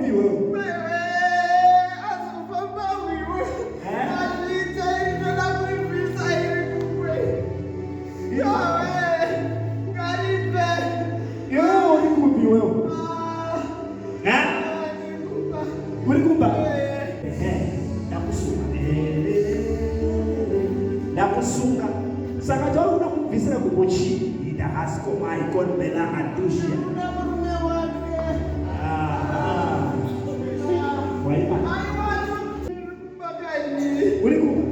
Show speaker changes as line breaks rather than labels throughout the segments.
vipi wewe?
Nakusunga. Saka jao unakuvisira kupochi. Ida hasko maikon bela adushia. Waima. Ulikupa?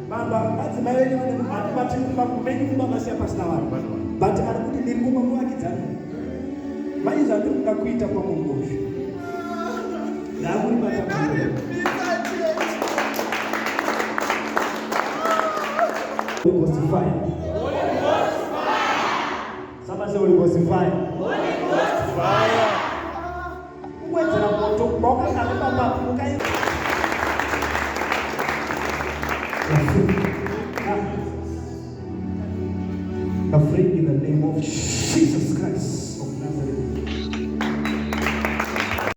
Baba, lazima wewe unapata kumba basi hapa sina wapi. But anakuti nilikuwa mwakizana. Maiza ndio nikakuita kwa Mungu. Na ulipata Holy Ghost fire.
Holy Ghost fire.
Sasa sasa Holy Ghost fire.
Holy Ghost fire.
Wewe tena moto boka na baba ukai. Afraid in the name of Jesus Christ of Nazareth.